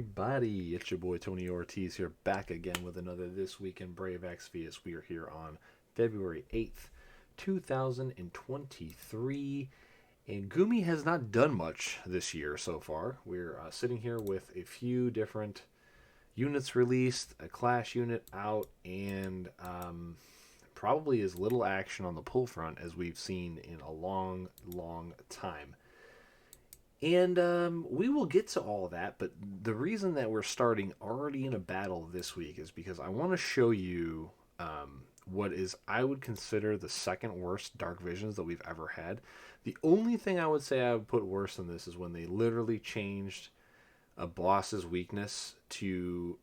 everybody? It's your boy Tony Ortiz here, back again with another This Week in Brave Exvius. We are here on February 8th, 2023, and Gumi has not done much this year so far. We're sitting here with a few different units released, a Clash unit out, and probably as little action on the pull front as we've seen in a long, long time. And we will get to all that, but the reason that we're starting already in a battle this week is because I want to show you what is, I would consider, the second worst Dark Visions that we've ever had. The only thing I would say I would put worse than this is when they literally changed a boss's weakness to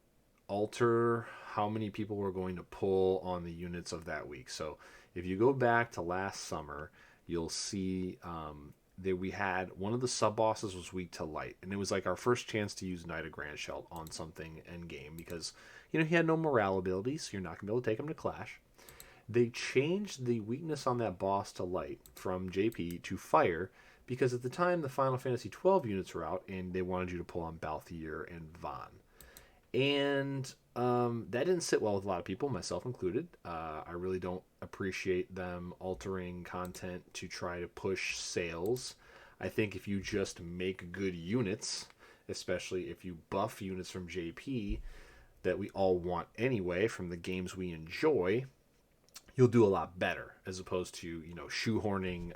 alter how many people were going to pull on the units of that week. So if you go back to last summer, you'll see that we had one of the sub bosses was weak to light, and it was like our first chance to use Knight of Grandshelt on something end game because he had no morale abilities, so you're not gonna be able to take him to Clash. They changed the weakness on that boss to light from JP to fire because at the time the Final Fantasy 12 units were out and they wanted you to pull on Balthier and Vaughn. And that didn't sit well with a lot of people, myself included. I really don't appreciate them altering content to try to push sales. I think if you just make good units, especially if you buff units from JP that we all want anyway from the games we enjoy, you'll do a lot better as opposed to shoehorning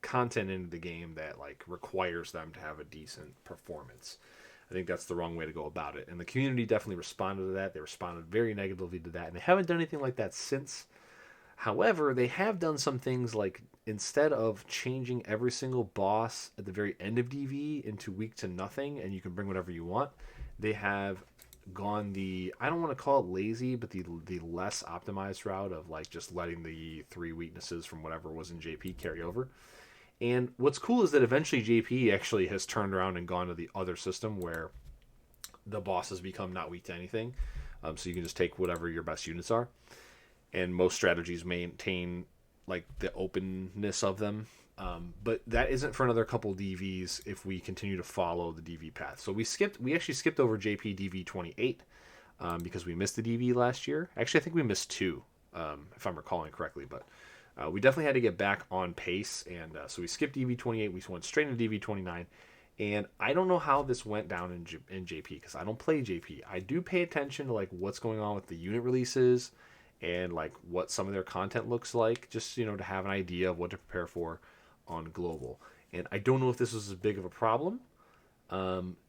content into the game that requires them to have a decent performance. I think that's the wrong way to go about it. And the community definitely responded to that. They responded very negatively to that. And they haven't done anything like that since. However, they have done some things like instead of changing every single boss at the very end of DV into weak to nothing and you can bring whatever you want, they have gone the, I don't want to call it lazy, but the less optimized route of just letting the three weaknesses from whatever was in JP carry over. And what's cool is that eventually JP actually has turned around and gone to the other system where the bosses become not weak to anything. So you can just take whatever your best units are. And most strategies maintain the openness of them. But that isn't for another couple DVs if we continue to follow the DV path. So we actually skipped over JP DV 28 because we missed the DV last year. Actually, I think we missed two, if I'm recalling correctly, but we definitely had to get back on pace, and so we skipped DV28. We went straight into DV29, and I don't know how this went down in JP because I don't play JP. I do pay attention to what's going on with the unit releases and what some of their content looks like, just to have an idea of what to prepare for on global. And I don't know if this was as big of a problem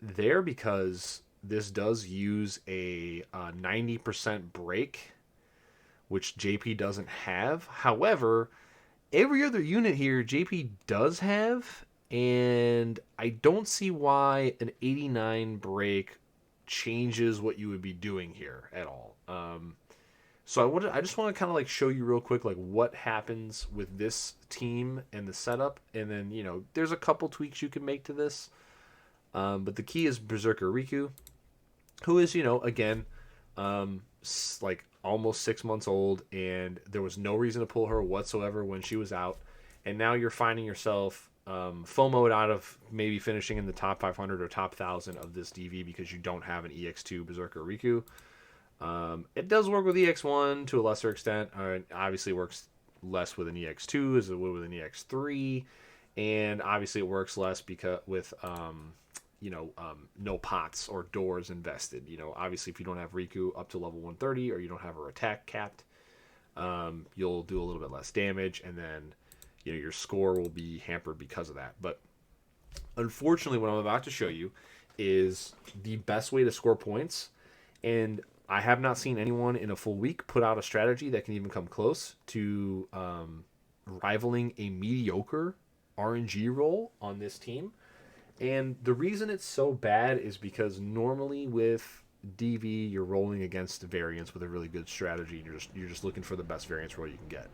there because this does use a 90% break, which JP doesn't have. However, every other unit here JP does have, and I don't see why an 89 break changes what you would be doing here at all. So I just want to kind of show you real quick what happens with this team and the setup, and then there's a couple tweaks you can make to this, but the key is Berserker Riku, who is again almost 6 months old, and there was no reason to pull her whatsoever when she was out, and now you're finding yourself FOMO'd out of maybe finishing in the top 500 or top 1,000 of this DV because you don't have an EX2 Berserker Riku. It does work with EX1 to a lesser extent. Obviously, it works less with an EX2 as it would with an EX3, and obviously it works less because with no pots or doors invested. Obviously, if you don't have Riku up to level 130 or you don't have her attack capped, you'll do a little bit less damage, and then your score will be hampered because of that. But unfortunately, what I'm about to show you is the best way to score points, and I have not seen anyone in a full week put out a strategy that can even come close to rivaling a mediocre RNG roll on this team. And the reason it's so bad is because normally with DV you're rolling against variants with a really good strategy, and you're just looking for the best variance roll you can get.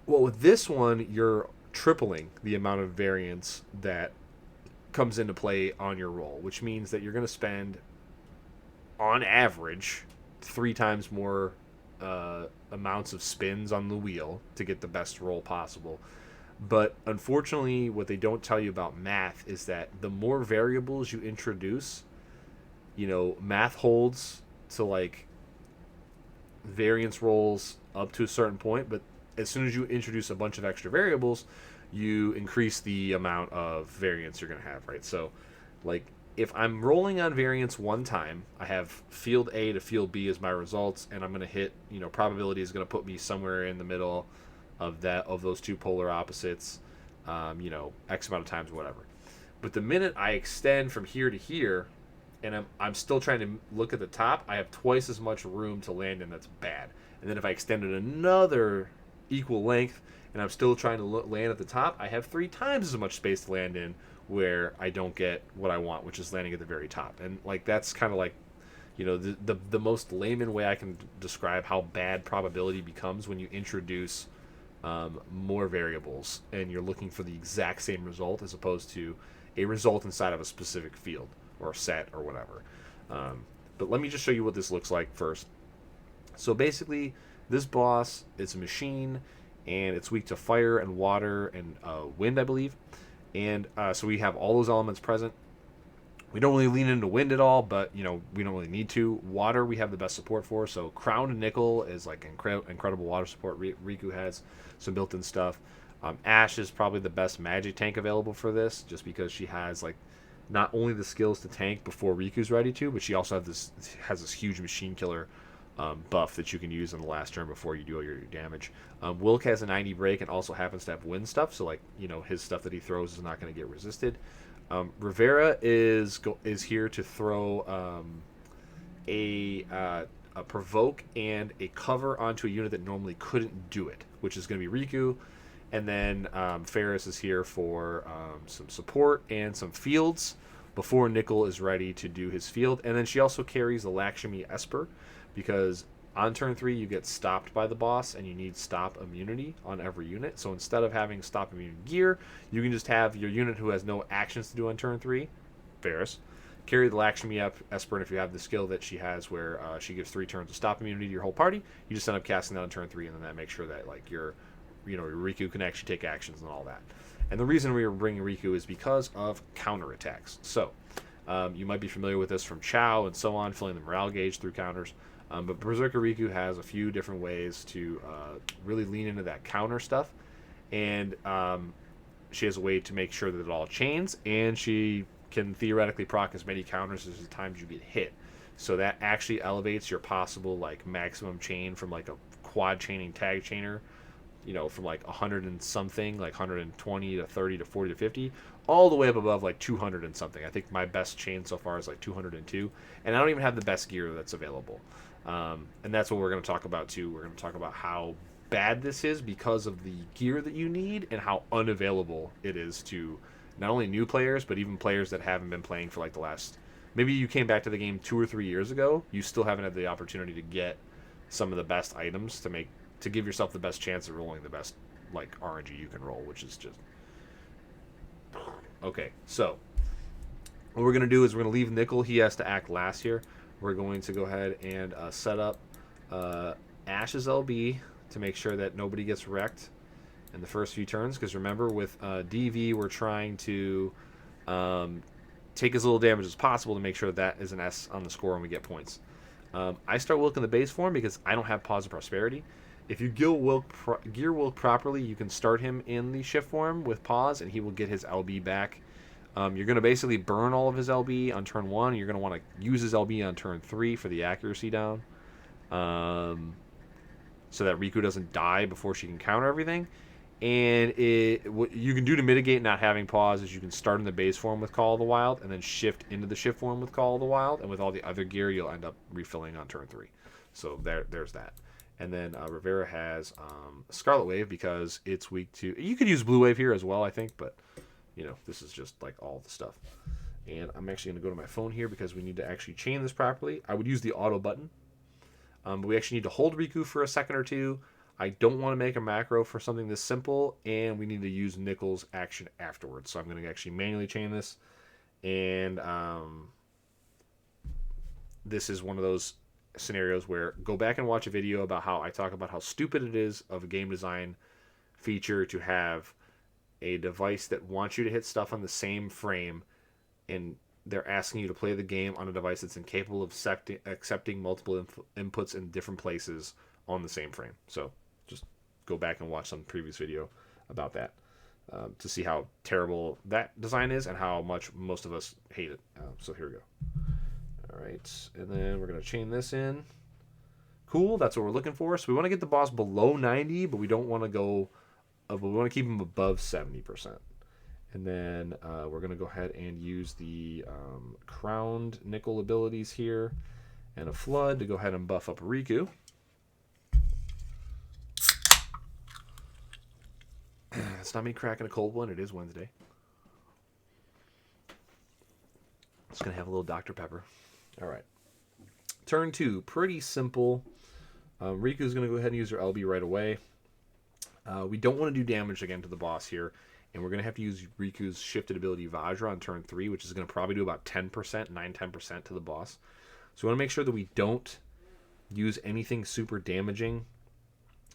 Well, with this one you're tripling the amount of variance that comes into play on your roll, which means that you're going to spend on average 3 times more amounts of spins on the wheel to get the best roll possible. But unfortunately, what they don't tell you about math is that the more variables you introduce, math holds to like variance rolls up to a certain point, but as soon as you introduce a bunch of extra variables, you increase the amount of variance you're going to have, right? So, like, if I'm rolling on variance one time, I have field A to field B as my results, and I'm going to hit, probability is going to put me somewhere in the middle of those two polar opposites, X amount of times, whatever. But the minute I extend from here to here, and I'm still trying to look at the top, I have twice as much room to land in. That's bad. And then if I extended another equal length, and I'm still trying to land at the top, I have 3 times as much space to land in, where I don't get what I want, which is landing at the very top. And like that's kind of like, the most layman way I can describe how bad probability becomes when you introduce more variables and you're looking for the exact same result as opposed to a result inside of a specific field or set or whatever. But let me just show you what this looks like first. So basically, this boss, it's a machine, and it's weak to fire and water and wind, I believe. And so we have all those elements present. We don't really lean into wind at all, but we don't really need to. Water, we have the best support for. So Crown and Nickel is like incredible water support. Riku has some built-in stuff. Ash is probably the best magic tank available for this, just because she has like not only the skills to tank before Riku's ready to, but she also has this huge machine killer buff that you can use in the last turn before you do all your damage. Wilk has a 90 break and also happens to have wind stuff, so like his stuff that he throws is not going to get resisted. Rivera is here to throw a provoke and a cover onto a unit that normally couldn't do it, which is going to be Riku. And then Ferris is here for some support and some fields before Nickel is ready to do his field. And then she also carries the Lakshmi Esper, because on turn 3 you get stopped by the boss and you need stop immunity on every unit. So instead of having stop immune gear, you can just have your unit who has no actions to do on turn 3, Ferris, carry the Lakshmi Esper, and if you have the skill that she has where she gives 3 turns of stop immunity to your whole party, you just end up casting that on turn 3, and then that makes sure that like your Riku can actually take actions and all that. And the reason we are bringing Riku is because of counterattacks. So you might be familiar with this from Chao and so on, filling the morale gauge through counters. But Berserker Riku has a few different ways to really lean into that counter stuff. And she has a way to make sure that it all chains, and she can theoretically proc as many counters as the times you get hit. So that actually elevates your possible like maximum chain from like a quad chaining tag chainer, from like 100 and something, like 120 to 30 to 40 to 50, all the way up above like 200 and something. I think my best chain so far is like 202, and I don't even have the best gear that's available. And that's what we're going to talk about too. We're going to talk about how bad this is because of the gear that you need and how unavailable it is to not only new players, but even players that haven't been playing for like the last, maybe you came back to the game 2 or 3 years ago, you still haven't had the opportunity to get some of the best items to give yourself the best chance of rolling the best like RNG you can roll, which is just okay. So what we're going to do is we're going to leave Nickel. He has to act last here. We're going to go ahead and set up Ash's LB to make sure that nobody gets wrecked in the first few turns, because remember with DV we're trying to take as little damage as possible to make sure that is an S on the score and we get points. I start Wilk in the base form because I don't have Pause of Prosperity. If you gear Wilk properly, you can start him in the shift form with Pause, and he will get his LB back. You're going to basically burn all of his LB on turn 1. You're going to want to use his LB on turn 3 for the accuracy down, so that Riku doesn't die before she can counter everything. And what you can do to mitigate not having Pause is you can start in the base form with Call of the Wild and then shift into the shift form with Call of the Wild, and with all the other gear you'll end up refilling on turn 3. So there's that. And then Rivera has Scarlet Wave because it's weak to... You could use Blue Wave here as well, I think, but this is just like all the stuff. And I'm actually going to go to my phone here because we need to actually chain this properly. I would use the auto button. But we actually need to hold Riku for a second or two. I don't want to make a macro for something this simple, and we need to use Nickel's action afterwards. So I'm going to actually manually chain this. And this is one of those scenarios where go back and watch a video about how I talk about how stupid it is of a game design feature to have a device that wants you to hit stuff on the same frame and they're asking you to play the game on a device that's incapable of accepting multiple inputs in different places on the same frame. So just go back and watch some previous video about that to see how terrible that design is and how much most of us hate it. So here we go. All right, and then we're going to chain this in. Cool, that's what we're looking for. So we want to get the boss below 90, but we don't want to go, but we want to keep him above 70%. And then we're going to go ahead and use the crowned nickel abilities here and a flood to go ahead and buff up Riku. It's not me cracking a cold one. It is Wednesday. Just going to have a little Dr. Pepper. All right. Turn 2. Pretty simple. Riku's going to go ahead and use her LB right away. We don't want to do damage again to the boss here. And we're going to have to use Riku's shifted ability Vajra on turn 3, which is going to probably do about 10%, 9-10% to the boss. So we want to make sure that we don't use anything super damaging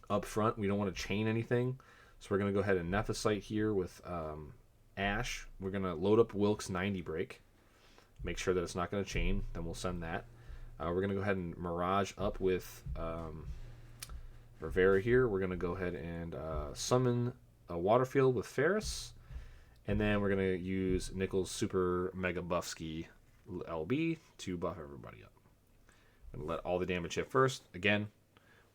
up front. We don't want to chain anything. So we're going to go ahead and Nephesite here with Ash. We're going to load up Wilk's 90 break. Make sure that it's not going to chain. Then we'll send that. We're going to go ahead and Mirage up with Rivera here. We're going to go ahead and summon a Waterfield with Ferris. And then we're going to use Nickel's Super Mega Buffski LB to buff everybody up. And let all the damage hit first. Again,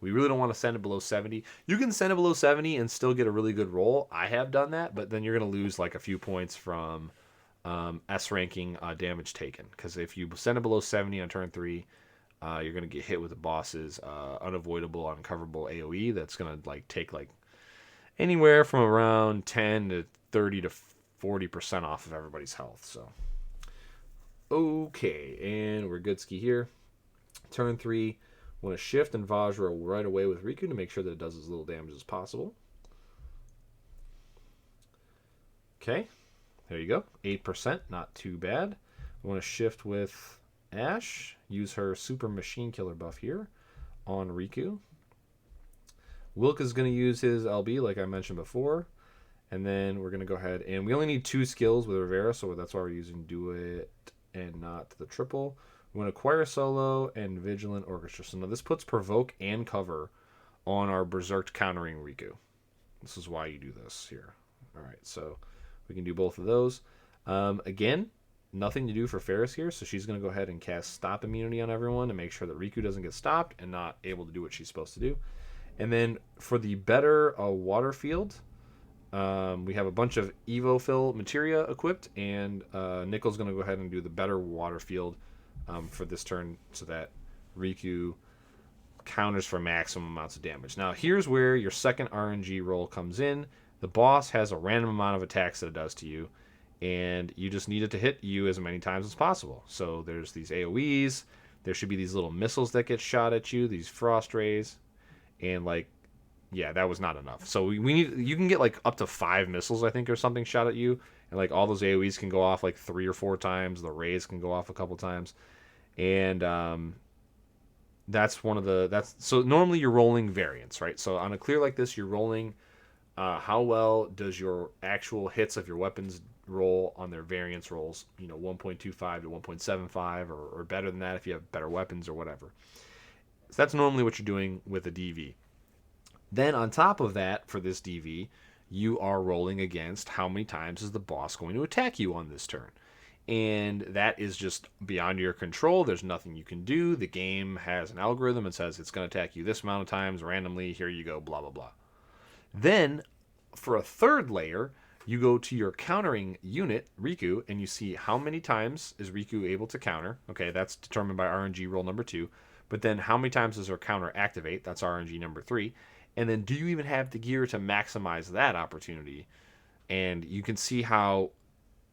we really don't want to send it below 70. You can send it below 70 and still get a really good roll. I have done that, but then you're going to lose like a few points from S ranking damage taken. Because if you send it below 70 on turn 3, you're going to get hit with the boss's unavoidable, uncoverable AoE. That's going to like take like anywhere from around 10 to 30 to 40% off of everybody's health. So, okay, and we're good ski here. Turn 3, want to shift and Vajra right away with Riku to make sure that it does as little damage as possible. Okay, there you go. 8%, not too bad. We want to shift with Ash, use her Super Machine Killer buff here on Riku. Wilk is going to use his LB like I mentioned before. And then we're going to go ahead and we only need 2 skills with Rivera, so that's why we're using Do It and not the triple. We want to Choir Solo and Vigilant Orchestra. So now this puts Provoke and Cover on our Berserk countering Riku. This is why you do this here. All right, so we can do both of those. Again, nothing to do for Ferris here, so she's going to go ahead and cast Stop Immunity on everyone to make sure that Riku doesn't get stopped and not able to do what she's supposed to do. And then for the better water field, we have a bunch of Evofill materia equipped, and Nickel's going to go ahead and do the better water field for this turn so that Riku counters for maximum amounts of damage. Now, here's where your second RNG roll comes in. The boss has a random amount of attacks that it does to you, and you just need it to hit you as many times as possible. So there's these AoEs. There should be these little missiles that get shot at you, these frost rays. And like, yeah, that was not enough. So we need, you can get like up to 5 missiles, I think, or something shot at you. And like all those AoEs can go off like 3 or 4 times. The rays can go off a couple times. And that's one of the, so normally you're rolling variance, right? So on a clear like this, you're rolling how well does your actual hits of your weapons roll on their variance rolls, 1.25 to 1.75 or better than that if you have better weapons or whatever. So that's normally what you're doing with a DV. Then on top of that, for this DV, you are rolling against how many times is the boss going to attack you on this turn. And that is just beyond your control. There's nothing you can do. The game has an algorithm that says it's going to attack you this amount of times randomly. Here you go, blah, blah, blah. Then, for a third layer, you go to your countering unit, Riku, and you see how many times is Riku able to counter. Okay, that's determined by RNG roll number 2. But then how many times does her counter activate? That's RNG number 3. And then do you even have the gear to maximize that opportunity? And you can see how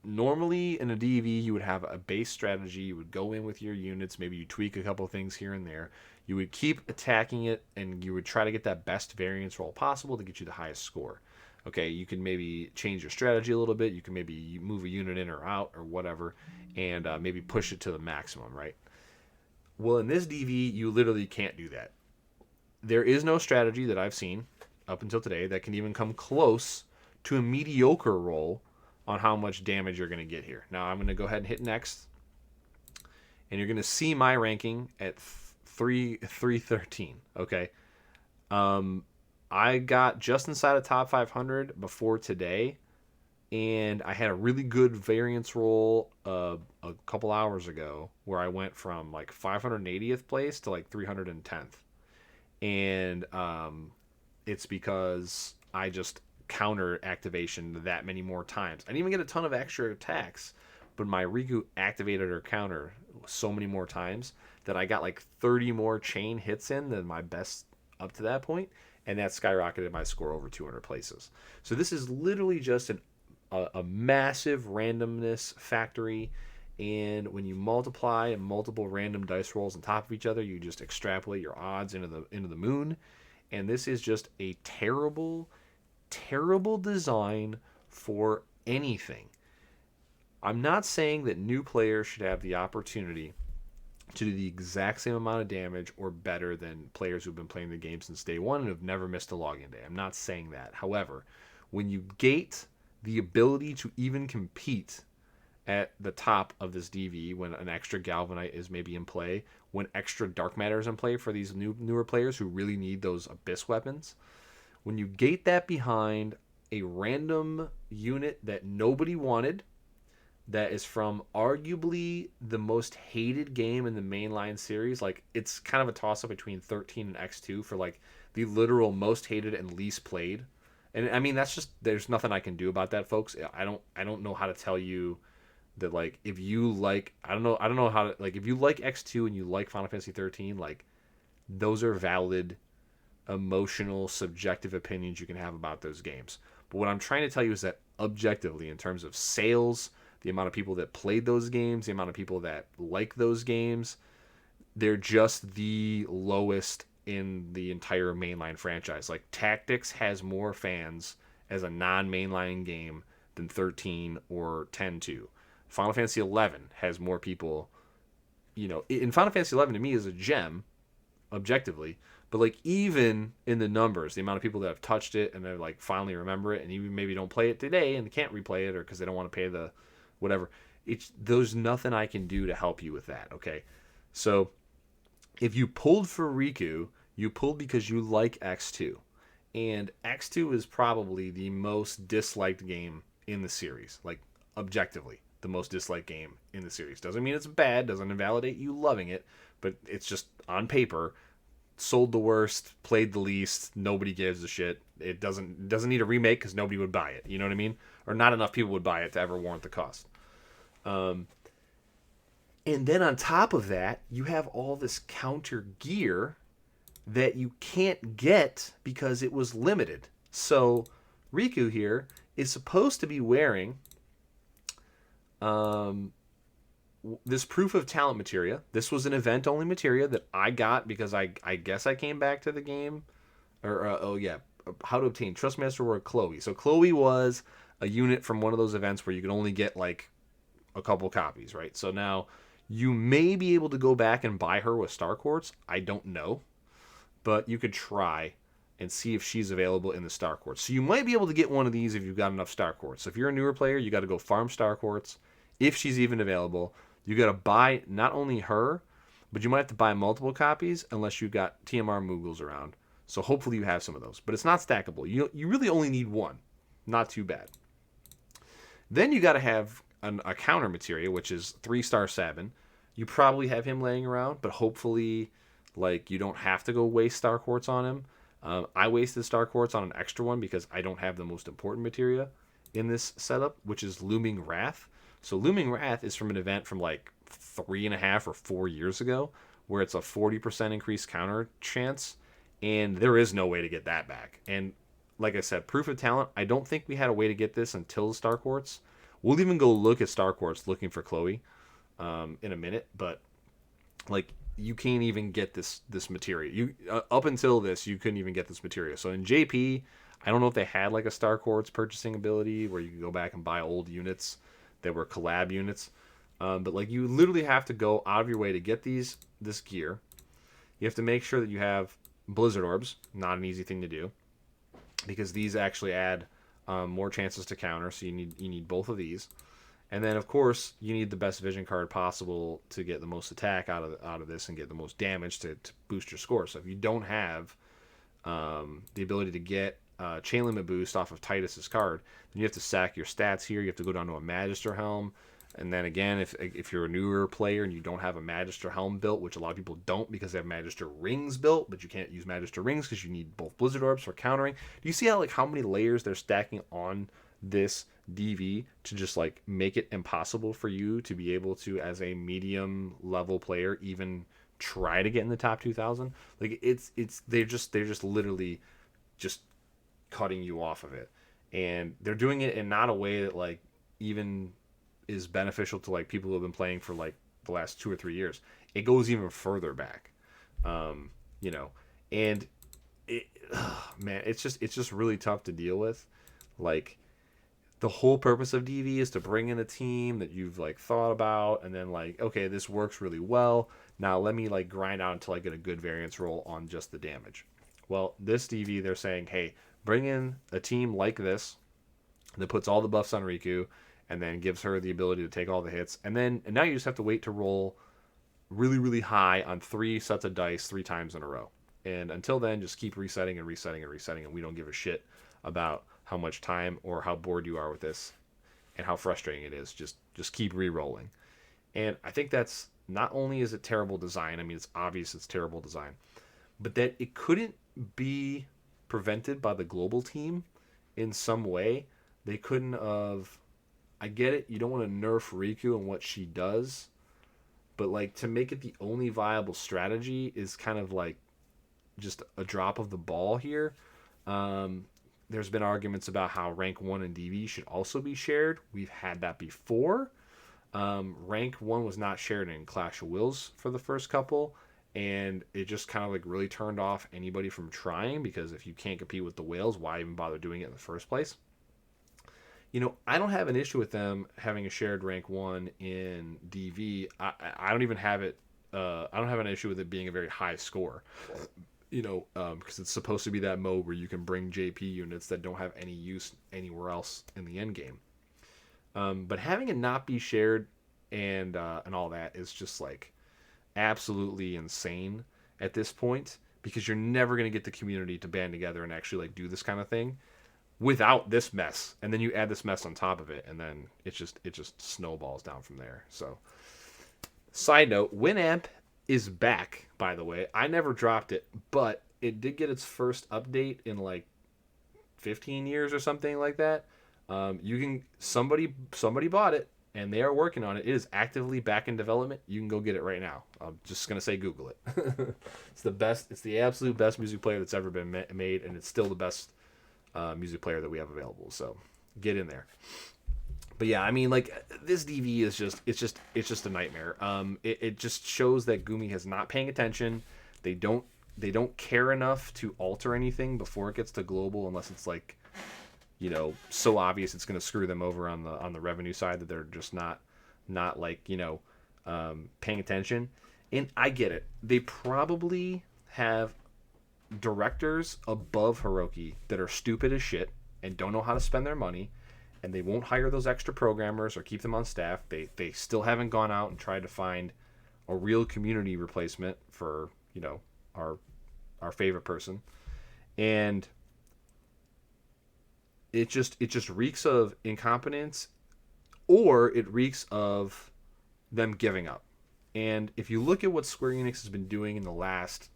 normally in a DV you would have a base strategy. You would go in with your units. Maybe you tweak a couple things here and there. You would keep attacking it, and you would try to get that best variance roll possible to get you the highest score. Okay, you can maybe change your strategy a little bit. You can maybe move a unit in or out or whatever, and maybe push it to the maximum, right? Well, in this DV, you literally can't do that. There is no strategy that I've seen up until today that can even come close to a mediocre roll on how much damage you're going to get here. Now, I'm going to go ahead and hit next and you're gonna see my ranking at 313. Okay, I got just inside of top 500 before today, and I had a really good variance roll a couple hours ago where I went from like 580th place to like 310th, and it's because I just counter activation that many more times. I didn't even get a ton of extra attacks, but my Riku activated her counter so many more times that I got like 30 more chain hits in than my best up to that point, and that skyrocketed my score over 200 places. So this is literally just a massive randomness factory, and when you multiply multiple random dice rolls on top of each other, you just extrapolate your odds into the moon. And this is just a terrible, terrible design for anything. I'm not saying that new players should have the opportunity to do the exact same amount of damage or better than players who've been playing the game since day one and have never missed a login day. I'm not saying that. However, when you gate the ability to even compete at the top of this DV, when an extra Galvanite is maybe in play, when extra Dark Matter is in play for these newer players who really need those Abyss weapons, when you gate that behind a random unit that nobody wanted, that is from arguably the most hated game in the mainline series, like it's kind of a toss up between 13 and X2 for like the literal most hated and least played. And I mean, that's just, there's nothing I can do about that, folks. I don't know how to tell you that, like, if you like, I don't know how to, like, if you like X2 and you like Final Fantasy 13, like, those are valid emotional subjective opinions you can have about those games. But what I'm trying to tell you is that objectively, in terms of sales, the amount of people that played those games, the amount of people that like those games, they're just the lowest in the entire mainline franchise. Like, Tactics has more fans as a non-mainline game than 13 or 10-2. Final Fantasy 11 has more people, in Final Fantasy 11 to me is a gem objectively, but like even in the numbers, the amount of people that have touched it and they're like finally remember it and even maybe don't play it today and they can't replay it or because they don't want to pay the whatever, there's nothing I can do to help you with that. Okay, so if you pulled for Riku, you pulled because you like X2, and X2 is probably the most disliked game in the series, like objectively the most disliked game in the series. Doesn't mean it's bad, doesn't invalidate you loving it, but it's just on paper sold the worst, played the least, nobody gives a shit. It doesn't need a remake because nobody would buy it. You know what I mean? Or not enough people would buy it to ever warrant the cost. And then on top of that, you have all this counter gear that you can't get because it was limited. So Riku here is supposed to be wearing this proof of talent materia. This was an event only materia that I got because I guess I came back to the game, or how to obtain Trustmaster Reward Chloe. So Chloe was a unit from one of those events where you could only get like a couple copies, right? So now you may be able to go back and buy her with Star Quartz. I don't know, but you could try and see if she's available in the Star Quartz. So you might be able to get one of these if you've got enough Star Quartz. So if you're a newer player, you got to go farm Star Quartz. If she's even available, you got to buy not only her, but you might have to buy multiple copies unless you've got TMR Moogles around. So hopefully you have some of those. But it's not stackable. You really only need one. Not too bad. Then you got to have a counter materia, which is 3-star Sabin. You probably have him laying around, but hopefully like you don't have to go waste Star Quartz on him. I wasted Star Quartz on an extra one because I don't have the most important materia in this setup, which is Looming Wrath. So Looming Wrath is from an event from like 3.5 or 4 years ago, where it's a 40% increased counter chance, and there is no way to get that back. And like I said, Proof of Talent, I don't think we had a way to get this until Star Quartz. We'll even go look at Star Quartz looking for Chloe in a minute, but like you can't even get this materia. You up until this, you couldn't even get this materia. So in JP, I don't know if they had like a Star Quartz purchasing ability where you could go back and buy old units that were collab units. But like you literally have to go out of your way to get this gear. You have to make sure that you have Blizzard Orbs. Not an easy thing to do because these actually add more chances to counter. So you need both of these. And then, of course, you need the best vision card possible to get the most attack out of this and get the most damage to boost your score. So if you don't have the ability to get chain limit boost off of Titus's card, then you have to sack your stats here. You have to go down to a Magister Helm. And then again, if you're a newer player and you don't have a Magister Helm built, which a lot of people don't because they have Magister Rings built, but you can't use Magister Rings because you need both Blizzard Orbs for countering. Do you see how many layers they're stacking on this DV to just like make it impossible for you to be able to, as a medium level player, even try to get in the top 2,000? Like they're just literally just cutting you off of it, and they're doing it in not a way that like even is beneficial to like people who have been playing for like the last 2 or 3 years. It goes even further back, you know, and man, it's just really tough to deal with. Like, the whole purpose of DV is to bring in a team that you've like thought about, and then like, okay, this works really well. Now let me like grind out until I get a good variance roll on just the damage. Well, this DV, they're saying, hey, bring in a team like this that puts all the buffs on Riku, and then gives her the ability to take all the hits. And now you just have to wait to roll really, really high on 3 sets of dice 3 times in a row. And until then, just keep resetting and resetting and resetting, and we don't give a shit about how much time or how bored you are with this and how frustrating it is. Just keep re-rolling. And I think that's, not only is it terrible design, I mean, it's obvious it's terrible design, but that it couldn't be prevented by the global team in some way. They couldn't have... I get it, you don't want to nerf Riku and what she does, but like, to make it the only viable strategy is kind of like just a drop of the ball here. There's been arguments about how rank 1 and DV should also be shared. We've had that before. Rank 1 was not shared in Clash of Wills for the first couple, and it just kind of like really turned off anybody from trying, because if you can't compete with the whales, why even bother doing it in the first place? You know, I don't have an issue with them having a shared rank 1 in DV. I don't even have it. I don't have an issue with it being a very high score. You know, because it's supposed to be that mode where you can bring JP units that don't have any use anywhere else in the end game. But having it not be shared and all that is just like absolutely insane at this point, because you're never going to get the community to band together and actually like do this kind of thing without this mess. And then you add this mess on top of it, and then it just snowballs down from there. So, side note, Winamp is back, by the way. I never dropped it, but it did get its first update in like 15 years or something like that. You can somebody bought it, and they are working on it. It is actively back in development. You can go get it right now. I'm just gonna say Google it. It's the best. It's the absolute best music player that's ever been made, and it's still the best music player that we have available. So get in there. But yeah, I mean, like, this DV is just a nightmare. It just shows that Gumi is not paying attention. They don't care enough to alter anything before it gets to global, unless it's like, you know, so obvious it's going to screw them over on the revenue side that they're just not like, you know, paying attention. And I get it. They probably have directors above Hiroki that are stupid as shit and don't know how to spend their money, and they won't hire those extra programmers or keep them on staff. They still haven't gone out and tried to find a real community replacement for, you know, our favorite person. And it just reeks of incompetence, or it reeks of them giving up. And if you look at what Square Enix has been doing in the last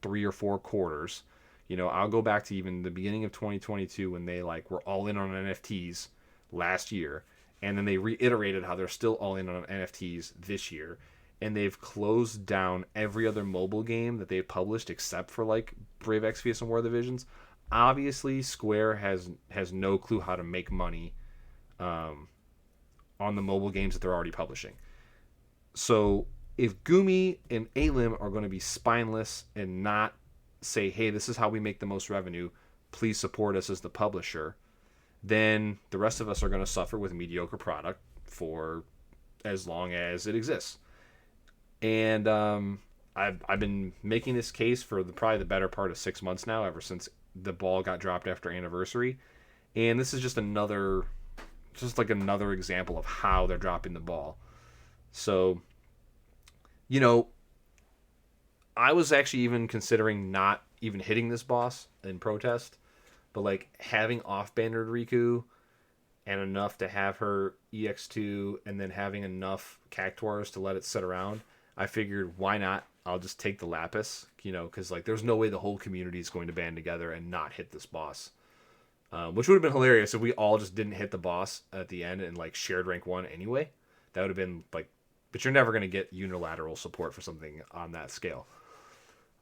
3 or 4 quarters, you know, I'll go back to even the beginning of 2022 when they like were all in on NFTs last year, and then they reiterated how they're still all in on NFTs this year, and they've closed down every other mobile game that they've published except for like Brave Exvius and War of the Visions. Obviously, Square has no clue how to make money on the mobile games that they're already publishing. So if Gumi and Alim are going to be spineless and not say, hey, this is how we make the most revenue, please support us as the publisher, then the rest of us are going to suffer with a mediocre product for as long as it exists. And I've been making this case for probably the better part of 6 months now, ever since the ball got dropped after Anniversary. And this is just another just like another example of how they're dropping the ball. So, you know, I was actually even considering not even hitting this boss in protest, but like having off-bannered Riku and enough to have her EX2 and then having enough Cactuars to let it sit around, I figured why not? I'll just take the Lapis, because like there's no way the whole community is going to band together and not hit this boss. Which would have been hilarious if we all just didn't hit the boss at the end and like shared rank 1 anyway. That would have been like, but you're never going to get unilateral support for something on that scale.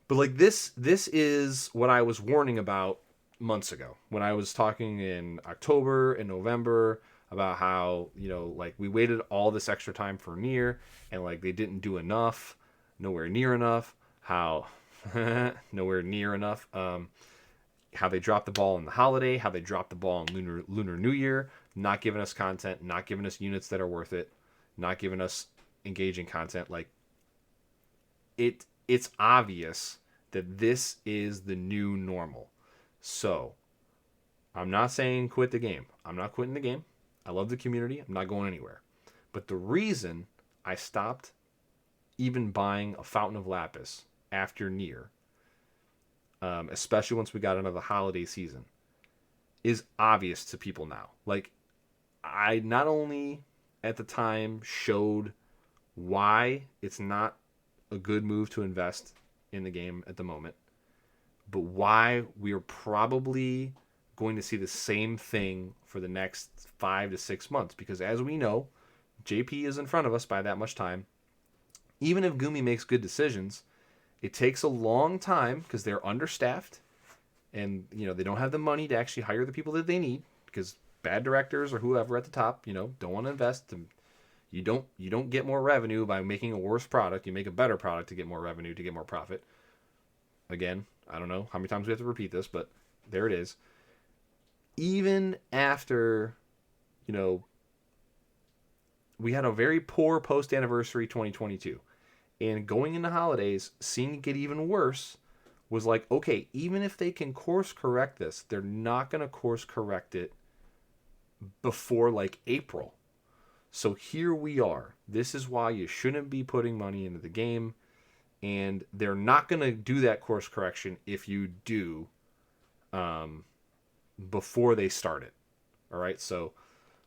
But like this is what I was warning about months ago when I was talking in October and November about how, like we waited all this extra time for Nier and like they didn't do enough, nowhere near enough, how nowhere near enough, how they dropped the ball in the holiday, how they dropped the ball in Lunar New Year, not giving us content, not giving us units that are worth it, not giving us engaging content. Like it's obvious that this is the new normal. So, I'm not saying quit the game. I'm not quitting the game. I love the community. I'm not going anywhere. But the reason I stopped even buying a Fountain of Lapis after Nier, especially once we got into the holiday season, is obvious to people now. Like, I not only at the time showed why it's not a good move to invest in the game at the moment, but why we are probably going to see the same thing for the next 5 to 6 months. Because as we know, JP is in front of us by that much time. Even if Gumi makes good decisions, it takes a long time because they're understaffed and they don't have the money to actually hire the people that they need because bad directors or whoever at the top don't want to invest. You don't get more revenue by making a worse product. You make a better product to get more revenue, to get more profit. Again, I don't know how many times we have to repeat this, but there it is. Even after, we had a very poor post-anniversary 2022. And going into holidays, seeing it get even worse was like, okay, even if they can course correct this, they're not going to course correct it before like April. So here we are. This is why you shouldn't be putting money into the game. And they're not going to do that course correction if you do before they start it. All right, so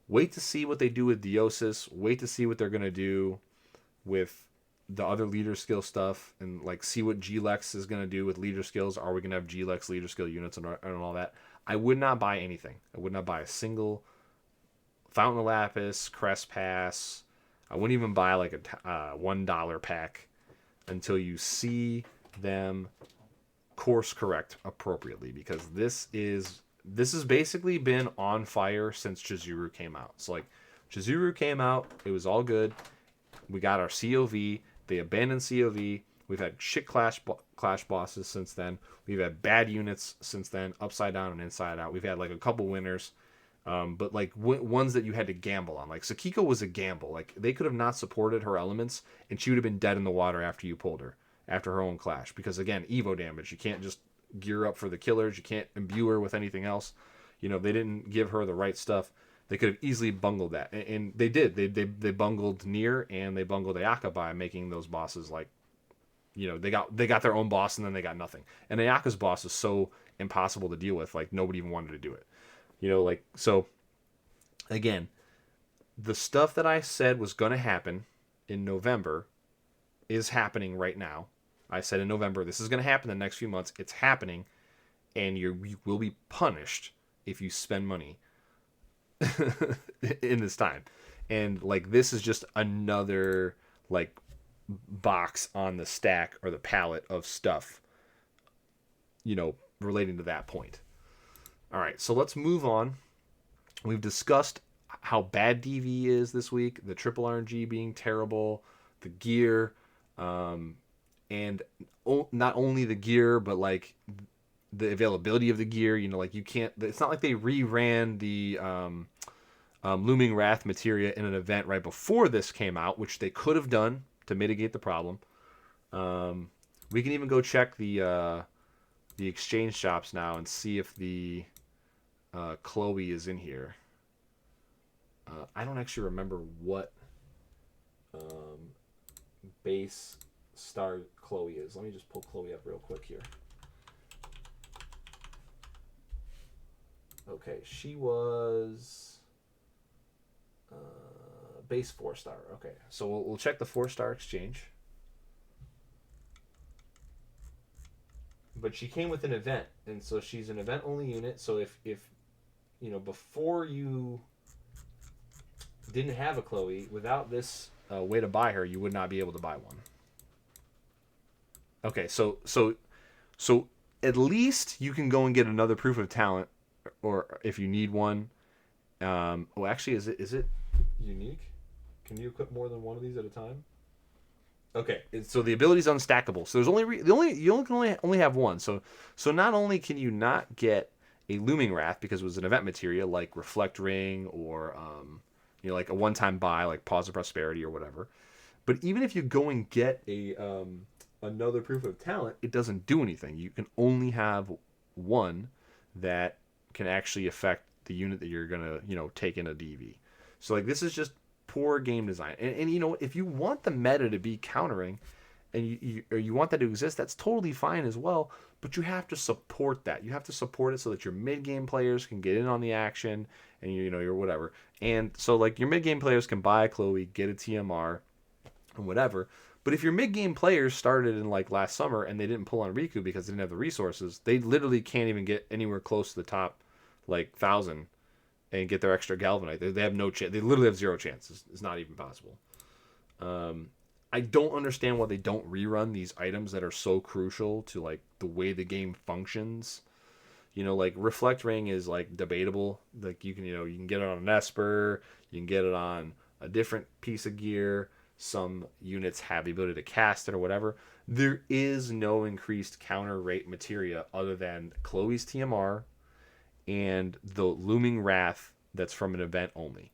wait to see what they do with Deosis. Wait to see what they're going to do with the other leader skill stuff and like see what G-Lex is going to do with leader skills. Are we going to have G-Lex leader skill units and all that? I would not buy anything. I would not buy a single Fountain of Lapis, Crest Pass. I wouldn't even buy like a $1 pack until you see them course correct appropriately, because this has basically been on fire since Chizuru came out. So like Chizuru came out, it was all good. We got our COV. They abandoned COV. We've had shit clash bosses since then. We've had bad units since then, upside down and inside out. We've had like a couple winners. But like ones that you had to gamble on. Like Sakiko was a gamble. Like they could have not supported her elements and she would have been dead in the water after you pulled her, after her own clash. Because again, Evo damage. You can't just gear up for the killers. You can't imbue her with anything else. They didn't give her the right stuff. They could have easily bungled that. And they did. They bungled Nier and they bungled Ayaka by making those bosses like, they got their own boss and then they got nothing. And Ayaka's boss is so impossible to deal with. Like nobody even wanted to do it. So again, the stuff that I said was going to happen in November is happening right now. I said in November, this is going to happen in the next few months. It's happening, and you will be punished if you spend money in this time. And like, this is just another like box on the stack or the palette of stuff, relating to that point. All right, so let's move on. We've discussed how bad DV is this week, the triple RNG being terrible, the gear, and not only the gear, but like the availability of the gear. Like you can't. It's not like they reran the Looming Wrath materia in an event right before this came out, which they could have done to mitigate the problem. We can even go check the exchange shops now and see if the Chloe is in here. I don't actually remember what um, base star Chloe is. Let me just pull Chloe up real quick here. Okay, she was base 4-star. Okay, so we'll check the 4-star exchange. But she came with an event, and so she's an event only unit. So if before you didn't have a Chloe, without this way to buy her, you would not be able to buy one. Okay, so at least you can go and get another proof of talent, or if you need one. Actually, is it unique? Can you equip more than one of these at a time? Okay, so the ability is unstackable. So there's you can only have one. So not only can you not get a looming wrath because it was an event material like reflect ring or like a one time buy like pause of prosperity or whatever, but even if you go and get a another proof of talent, it doesn't do anything. You can only have one that can actually affect the unit that you're gonna take in a DV. So like this is just poor game design. And if you want the meta to be countering, and you want that to exist, that's totally fine as well. But you have to support that. You have to support it so that your mid game players can get in on the action, and you're whatever. And so like your mid game players can buy a Chloe, get a TMR, and whatever. But if your mid game players started in like last summer and they didn't pull on Riku because they didn't have the resources, they literally can't even get anywhere close to the top like 1,000 and get their extra Galvanite. They have no chance. They literally have zero chances. It's not even possible. I don't understand why they don't rerun these items that are so crucial to like the way the game functions. Like Reflect Ring is like debatable. Like you can get it on an Esper, you can get it on a different piece of gear. Some units have the ability to cast it or whatever. There is no increased counter rate materia other than Chloe's TMR and the Looming Wrath that's from an event only.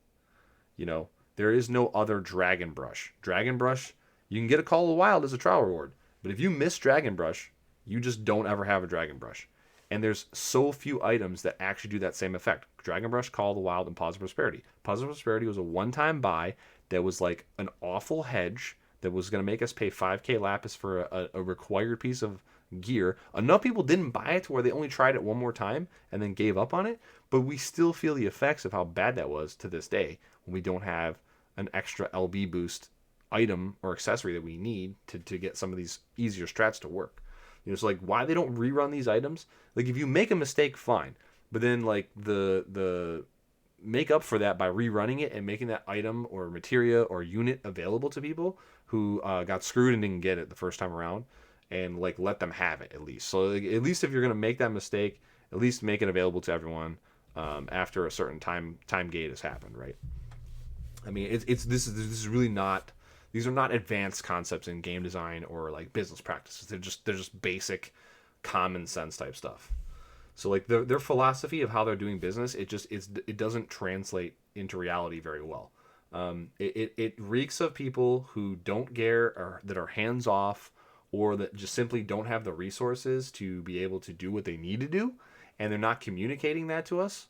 There is no other Dragon Brush. Dragon Brush, you can get a Call of the Wild as a trial reward, but if you miss Dragon Brush, you just don't ever have a Dragon Brush. And there's so few items that actually do that same effect. Dragon Brush, Call of the Wild, and Positive Prosperity. Positive Prosperity was a one-time buy that was like an awful hedge that was going to make us pay 5k Lapis for a required piece of gear. Enough people didn't buy it to where they only tried it one more time and then gave up on it, but we still feel the effects of how bad that was to this day when we don't have an extra LB boost item or accessory that we need to get some of these easier strats to work. So like why they don't rerun these items, like if you make a mistake, fine, but then like the make up for that by rerunning it and making that item or materia or unit available to people who got screwed and didn't get it the first time around, and like let them have it at least. So like, at least if you're gonna make that mistake, at least make it available to everyone after a certain time gate has happened, right? I mean, this is really not. These are not advanced concepts in game design or like business practices. They're just basic, common sense type stuff. So like their philosophy of how they're doing business, it doesn't translate into reality very well. It reeks of people who don't care or that are hands off or that just simply don't have the resources to be able to do what they need to do, and they're not communicating that to us.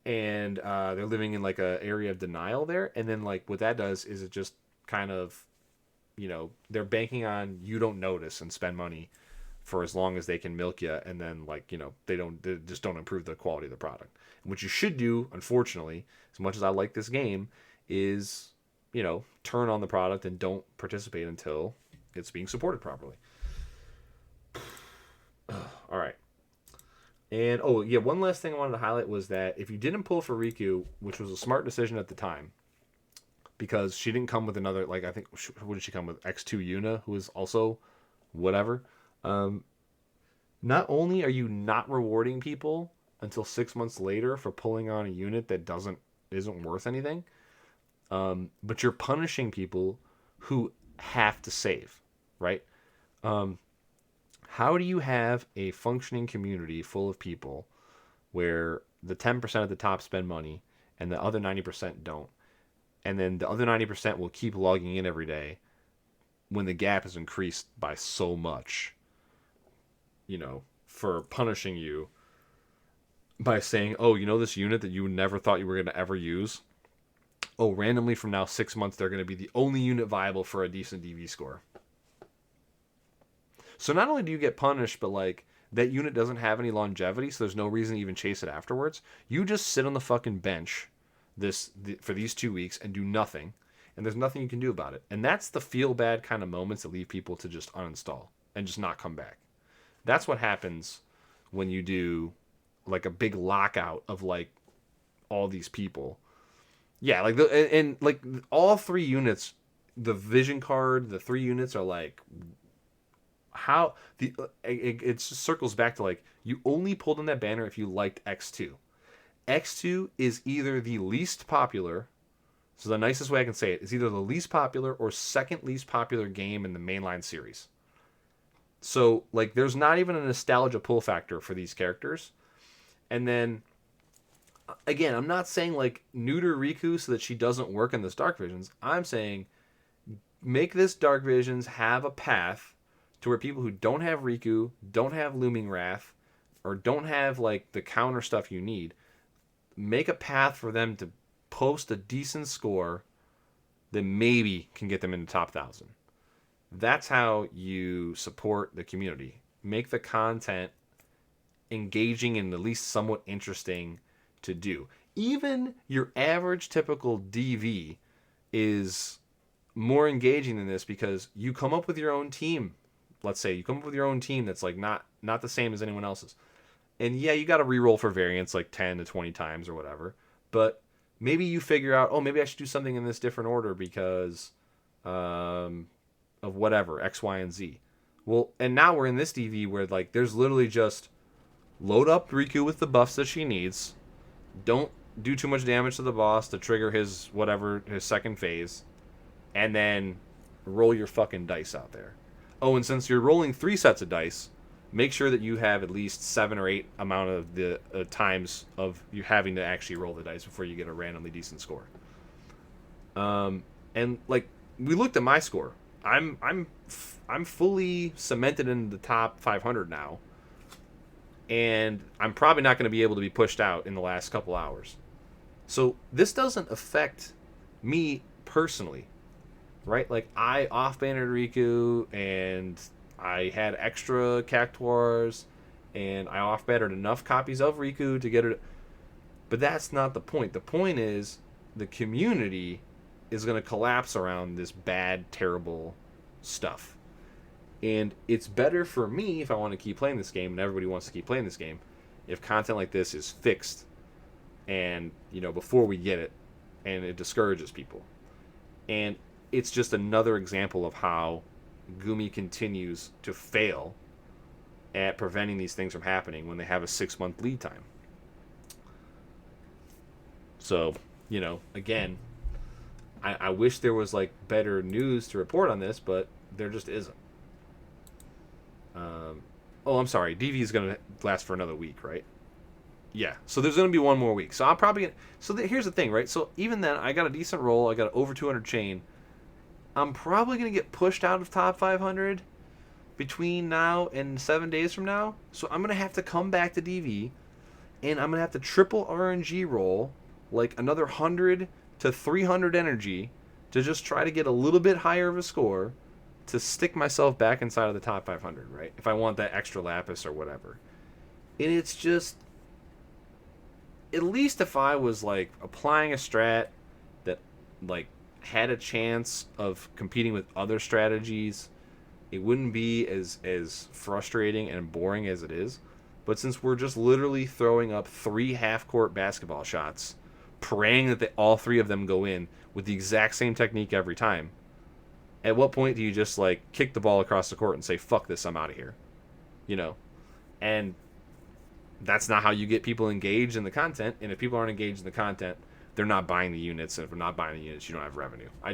And they're living in like a area of denial there. And then like what that does is it just kind of, they're banking on you don't notice and spend money for as long as they can milk you, and then like they just don't improve the quality of the product. And what you should do, unfortunately, as much as I like this game, is turn on the product and don't participate until it's being supported properly. All right. And one last thing I wanted to highlight was that if you didn't pull for Riku, which was a smart decision at the time, because she didn't come with another, like I think, what did she come with? X2 Yuna, who is also whatever. Not only are you not rewarding people until 6 months later for pulling on a unit that isn't worth anything, but you're punishing people who have to save, right? How do you have a functioning community full of people where the 10% at the top spend money and the other 90% don't? And then the other 90% will keep logging in every day when the gap is increased by so much, for punishing you by saying, oh, this unit that you never thought you were going to ever use, oh, randomly from now 6 months, they're going to be the only unit viable for a decent DV score. So not only do you get punished, but like that unit doesn't have any longevity, so there's no reason to even chase it afterwards. You just sit on the fucking bench for these 2 weeks and do nothing, and there's nothing you can do about it. And that's the feel bad kind of moments that leave people to just uninstall and just not come back. That's what happens when you do like a big lockout of like all these people. Yeah, like and like all 3 units, the vision card, the 3 units are like how it just circles back to like you only pulled on that banner if you liked X2. X2 is either the least popular, so the nicest way I can say it is either the least popular or second least popular game in the mainline series. So like there's not even a nostalgia pull factor for these characters. And then again, I'm not saying like neuter Riku so that she doesn't work in this Dark Visions. I'm saying make this Dark Visions have a path to where people who don't have Riku, don't have Looming Wrath, or don't have like the counter stuff you need, make a path for them to post a decent score that maybe can get them in the top 1,000. That's how you support the community. Make the content engaging and at least somewhat interesting to do. Even your average typical DV is more engaging than this because you come up with your own team. Let's say you come up with your own team that's like not the same as anyone else's. And yeah, you got to reroll for variants like 10 to 20 times or whatever. But maybe you figure out, oh, maybe I should do something in this different order because of whatever, X, Y, and Z. Well, and now we're in this DV where like there's literally just load up Riku with the buffs that she needs. Don't do too much damage to the boss to trigger his second phase. And then roll your fucking dice out there. Oh, and since you're rolling 3 sets of dice, make sure that you have at least 7 or 8 amount of the times of you having to actually roll the dice before you get a randomly decent score. And like we looked at my score. I'm fully cemented in the top 500 now, and I'm probably not going to be able to be pushed out in the last couple hours. So this doesn't affect me personally, right? Like I off-bannered Riku, and I had extra Cactuars, and I off-bannered enough copies of Riku to get it. But that's not the point. The point is the community is going to collapse around this bad, terrible stuff. And it's better for me if I want to keep playing this game, and everybody wants to keep playing this game, if content like this is fixed and, before we get it, and it discourages people. And it's just another example of how Gumi continues to fail at preventing these things from happening when they have a 6-month lead time. So, again, I wish there was like better news to report on this, but there just isn't. I'm sorry. DV is going to last for another week, right? Yeah. So there's going to be one more week. So I'm probably going to... So here's the thing, right? So even then, I got a decent roll. I got an over 200 chain. I'm probably going to get pushed out of top 500 between now and 7 days from now. So I'm going to have to come back to DV, and I'm going to have to triple RNG roll, like another 100 to 300 energy to just try to get a little bit higher of a score to stick myself back inside of the top 500, right? If I want that extra lapis or whatever. And it's just, at least if I was like applying a strat that like had a chance of competing with other strategies, it wouldn't be as frustrating and boring as it is. But since we're just literally throwing up 3 half-court basketball shots, praying that all 3 of them go in with the exact same technique every time, at what point do you just like kick the ball across the court and say, fuck this, I'm out of here? And that's not how you get people engaged in the content. And if people aren't engaged in the content, they're not buying the units. And if they're not buying the units, you don't have revenue. I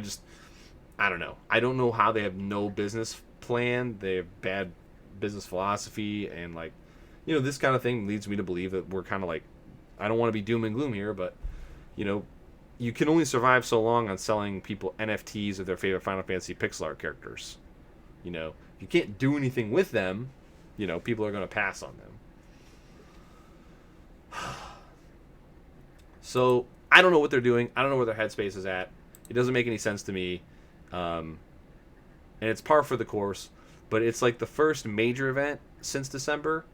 don't know. I don't know how they have no business plan. They have bad business philosophy. And like, this kind of thing leads me to believe that we're kind of like, I don't want to be doom and gloom here, but you can only survive so long on selling people NFTs of their favorite Final Fantasy pixel art characters. If you can't do anything with them, people are going to pass on them. So I don't know what they're doing. I don't know where their headspace is at. It doesn't make any sense to me. And it's par for the course. But it's like the first major event since December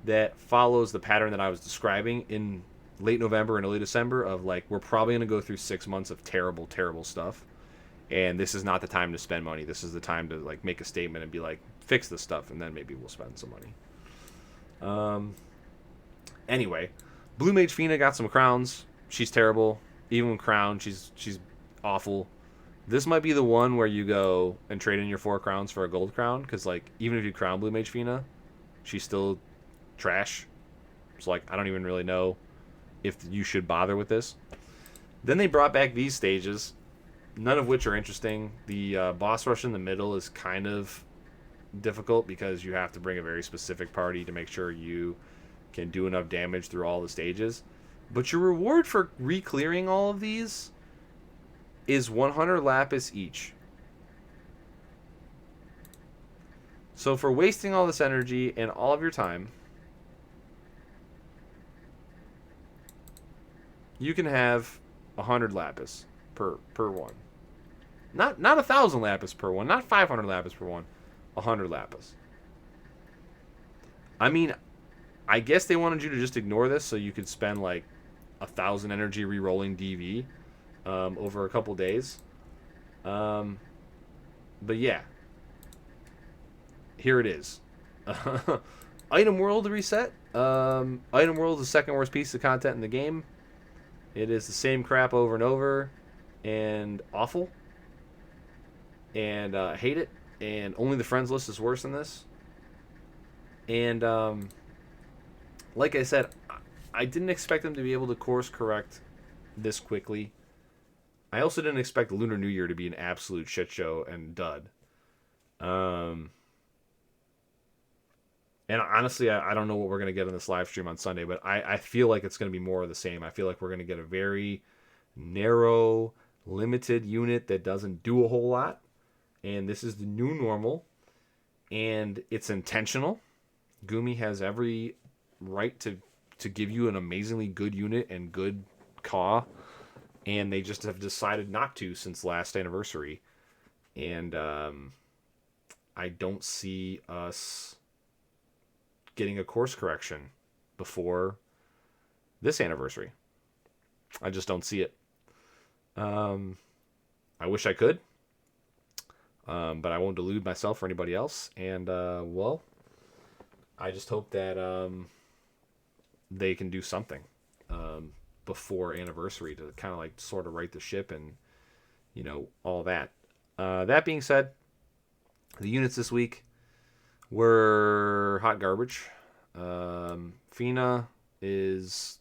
that follows the pattern that I was describing in late November and early December of like, we're probably going to go through 6 months of terrible, terrible stuff. And this is not the time to spend money. This is the time to like make a statement and be like, fix this stuff, and then maybe we'll spend some money. Anyway, Blue Mage Fina got some crowns. She's terrible. Even with crown, she's awful. This might be the one where you go and trade in your 4 crowns for a gold crown, because like even if you crown Blue Mage Fina, she's still trash. So like I don't even really know if you should bother with this. Then they brought back these stages, none of which are interesting. The boss rush in the middle is kind of difficult because you have to bring a very specific party to make sure you can do enough damage through all the stages. But your reward for re-clearing all of these is 100 lapis each. So for wasting all this energy and all of your time, you can have 100 lapis per one. Not 1,000 lapis per one, not 500 lapis per one, 100 lapis. I mean, I guess they wanted you to just ignore this so you could spend like 1,000 energy re-rolling DV over a couple days. But yeah, here it is. Item World reset. Item World is the second worst piece of content in the game. It is the same crap over and over, and awful. And I hate it. And only the friends list is worse than this. And like I said, I didn't expect them to be able to course correct this quickly. I also didn't expect Lunar New Year to be an absolute shit show and dud. And honestly, I don't know what we're going to get on this live stream on Sunday, but I feel like it's going to be more of the same. I feel like we're going to get a very narrow, limited unit that doesn't do a whole lot. And this is the new normal. And it's intentional. Gumi has every right to give you an amazingly good unit and good Ka. And they just have decided not to since last anniversary. And I don't see us getting a course correction before this anniversary. I just don't see it. I wish I could. But I won't delude myself or anybody else. And, well, I just hope that they can do something before anniversary to kind of like sort of right the ship and, you know, all that. That being said, the units this week were hot garbage. Fina is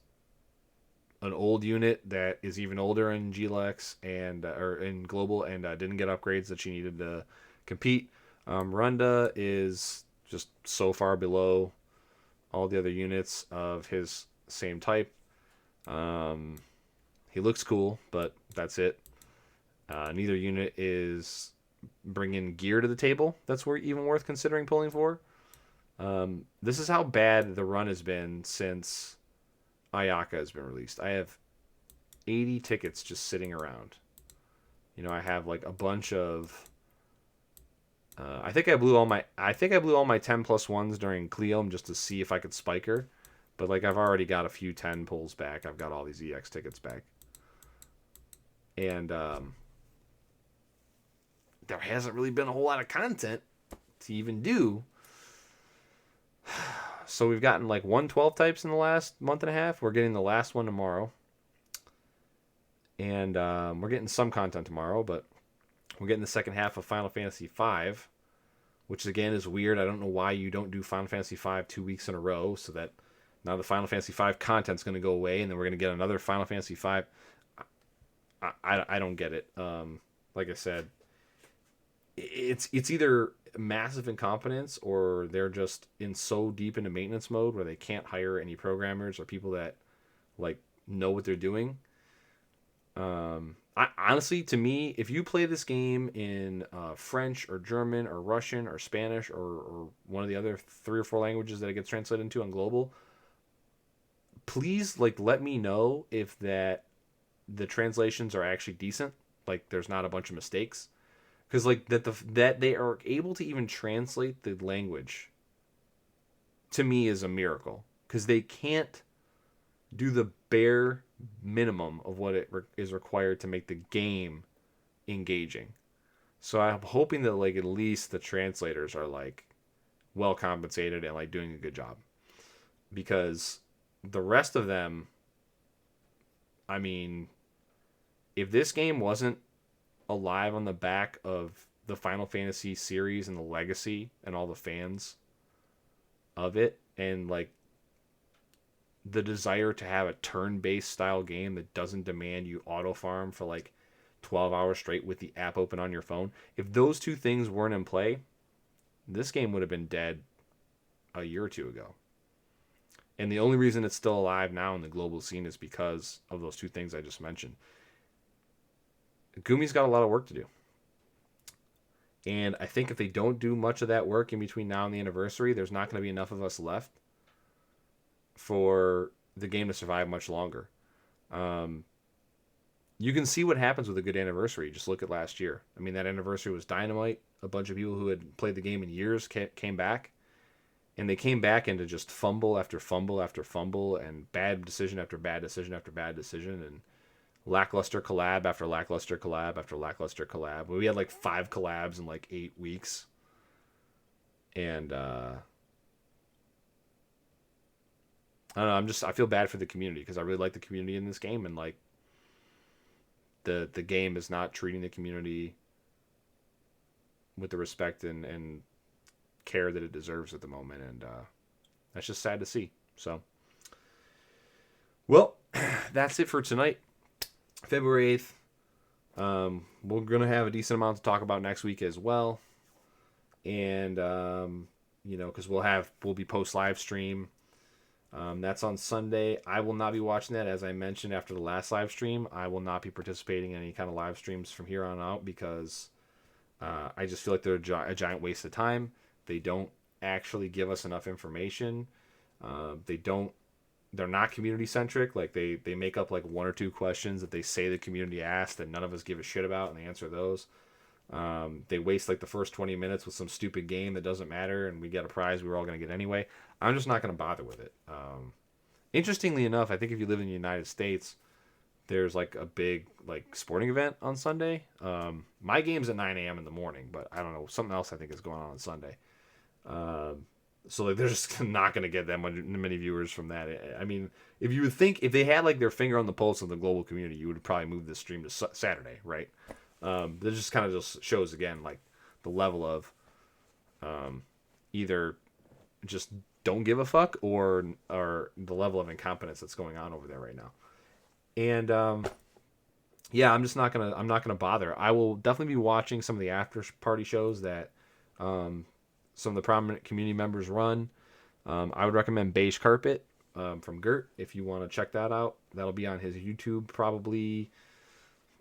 an old unit that is even older in GLX and or in Global and didn't get upgrades that she needed to compete. Runda is just so far below all the other units of his same type. He looks cool, but that's it. Neither unit is bringing gear to the table that's even worth considering pulling for. This is how bad the run has been since Ayaka has been released. I have 80 tickets just sitting around. You know, I have like a bunch of. I think I blew all my 10+1s during Cleom just to see if I could spike her, but like I've already got a few 10 pulls back. I've got all these EX tickets back, and there hasn't really been a whole lot of content to even do. So we've gotten like 112 types in the last month and a half. We're getting the last one tomorrow. And we're getting some content tomorrow, but we're getting the second half of Final Fantasy V, which again is weird. I don't know why you don't do Final Fantasy V 2 weeks in a row, so that now the Final Fantasy V content's going to go away, and then we're going to get another Final Fantasy V. I don't get it. Like I said, it's either massive incompetence or they're just in so deep into maintenance mode where they can't hire any programmers or people that like know what they're doing. I honestly, to me, if you play this game in French or German or Russian or Spanish or one of the other 3 or 4 languages that it gets translated into on Global, please like let me know if that the translations are actually decent. Like there's not a bunch of mistakes. Because like that they are able to even translate the language to me is a miracle. Because they can't do the bare minimum of what is required to make the game engaging. So I'm hoping that like at least the translators are like well compensated and like doing a good job. Because the rest of them, I mean, if this game wasn't alive on the back of the Final Fantasy series and the legacy and all the fans of it, and like the desire to have a turn-based style game that doesn't demand you auto farm for like 12 hours straight with the app open on your phone. If those two things weren't in play, this game would have been dead a year or two ago. And the only reason it's still alive now in the global scene is because of those two things I just mentioned. Gumi's got a lot of work to do. And I think if they don't do much of that work in between now and the anniversary, there's not going to be enough of us left for the game to survive much longer. You can see what happens with a good anniversary. Just look at last year. I mean, that anniversary was dynamite. A bunch of people who had played the game in years came back. And they came back into just fumble after fumble after fumble and bad decision after bad decision after bad decision and lackluster collab after lackluster collab after lackluster collab. We had like 5 collabs in like 8 weeks. And I don't know, I feel bad for the community because I really like the community in this game, and like the game is not treating the community with the respect and care that it deserves at the moment, and that's just sad to see. So, well, that's it for tonight, February 8th. We're gonna have a decent amount to talk about next week as well, and because we'll be post live stream. That's on Sunday. I will not be watching that, as I mentioned after the last live stream. I will not be participating in any kind of live streams from here on out because I just feel like they're a giant waste of time. They don't actually give us enough information. They're not community centric. Like they make up like 1 or 2 questions that they say the community asked that none of us give a shit about, and they answer those. They waste like the first 20 minutes with some stupid game that doesn't matter, and we get a prize we were all going to get anyway. I'm just not going to bother with it. Interestingly enough, I think if you live in the United States, there's like a big like sporting event on Sunday. My game's at 9 a.m. in the morning, but I don't know, something else I think is going on Sunday. So like they're just not going to get that many viewers from that. I mean, if you would think if they had like their finger on the pulse of the global community, you would probably move this stream to Saturday, right? That just kind of just shows again like the level of either just don't give a fuck or the level of incompetence that's going on over there right now. And I'm not gonna bother. I will definitely be watching some of the after party shows that some of the prominent community members run. I would recommend Beige Carpet from Gert if you want to check that out. That'll be on his YouTube probably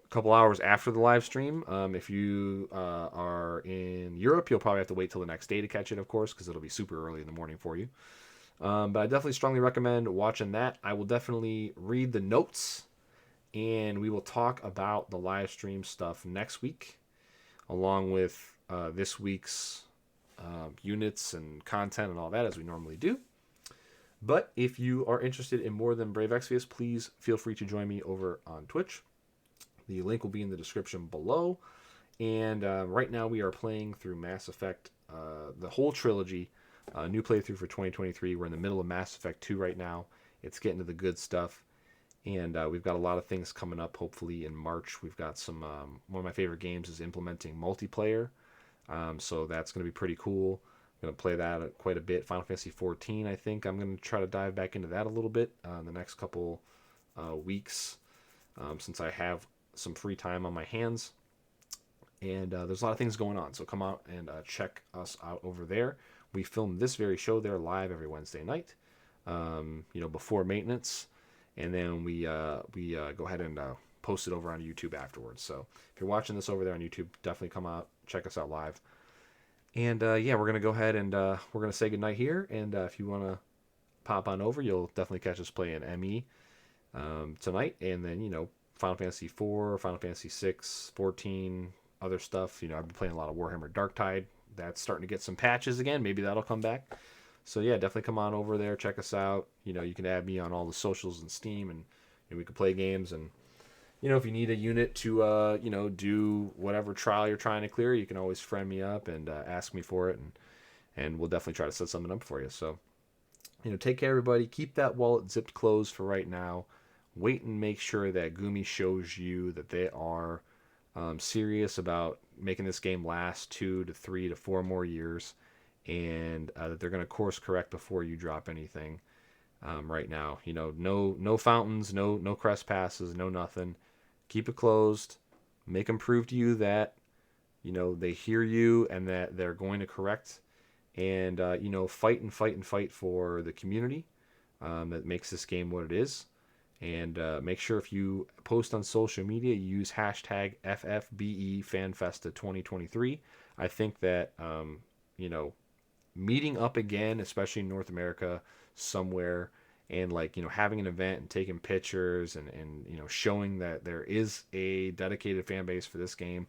a couple hours after the live stream. If you are in Europe, you'll probably have to wait till the next day to catch it, of course, because it'll be super early in the morning for you. But I definitely strongly recommend watching that. I will definitely read the notes, and we will talk about the live stream stuff next week, along with this week's units and content and all that, as we normally do. But if you are interested in more than Brave Exvius, please feel free to join me over on Twitch. The link will be in the description below. And right now we are playing through Mass Effect, the whole trilogy, new playthrough for 2023. We're in the middle of Mass Effect 2 right now. It's getting to the good stuff. And we've got a lot of things coming up, hopefully in March. We've got some, one of my favorite games is implementing multiplayer. So that's going to be pretty cool. I'm going to play that quite a bit. Final Fantasy 14, I think. I'm going to try to dive back into that a little bit in the next couple weeks, since I have some free time on my hands. And there's a lot of things going on. So come out and check us out over there. We film this very show there live every Wednesday night, before maintenance. And then we go ahead and post it over on YouTube afterwards. So if you're watching this over there on YouTube, definitely come out, check us out live. And we're going to go ahead and we're going to say goodnight here. And if you want to pop on over, you'll definitely catch us playing ME tonight. And then, Final Fantasy 4, Final Fantasy 6, 14, other stuff. I've been playing a lot of Warhammer Darktide. That's starting to get some patches again. Maybe that'll come back. So yeah, definitely come on over there, check us out. You can add me on all the socials and Steam, and we can play games. And if you need a unit to do whatever trial you're trying to clear, you can always friend me up and ask me for it, and we'll definitely try to set something up for you. So take care, everybody. Keep that wallet zipped closed for right now. Wait and make sure that Gumi shows you that they are serious about making this game last 2 to 3 to 4 more years, and that they're going to course correct before you drop anything. Right now, no fountains, no crest passes, no nothing. Keep it closed. Make them prove to you that they hear you and that they're going to correct. And fight and fight and fight for the community that makes this game what it is. And make sure if you post on social media, you use hashtag FFBEFanfesta2023. I think that meeting up again, especially in North America somewhere, and having an event and taking pictures and showing that there is a dedicated fan base for this game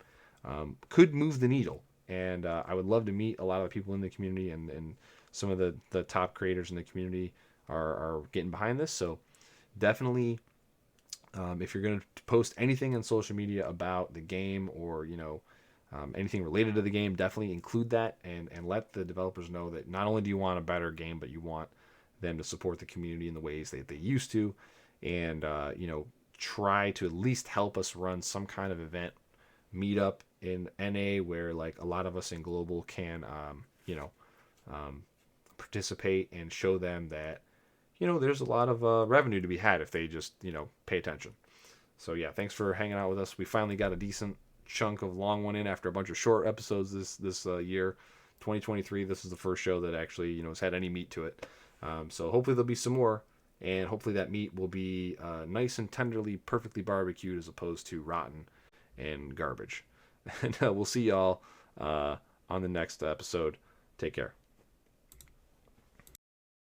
could move the needle. And I would love to meet a lot of the people in the community, and some of the top creators in the community are getting behind this. So definitely, if you're going to post anything on social media about the game, or anything related to the game, definitely include that, and let the developers know that not only do you want a better game, but you want them to support the community in the ways that they used to, and try to at least help us run some kind of event meetup in NA where a lot of us in global can participate, and show them that there's a lot of revenue to be had if they just pay attention. So yeah, thanks for hanging out with us. We finally got a decent chunk of long one in after a bunch of short episodes this year. 2023, this is the first show that actually has had any meat to it. So hopefully there'll be some more, and hopefully that meat will be nice and tenderly, perfectly barbecued, as opposed to rotten and garbage. And we'll see y'all on the next episode. Take care.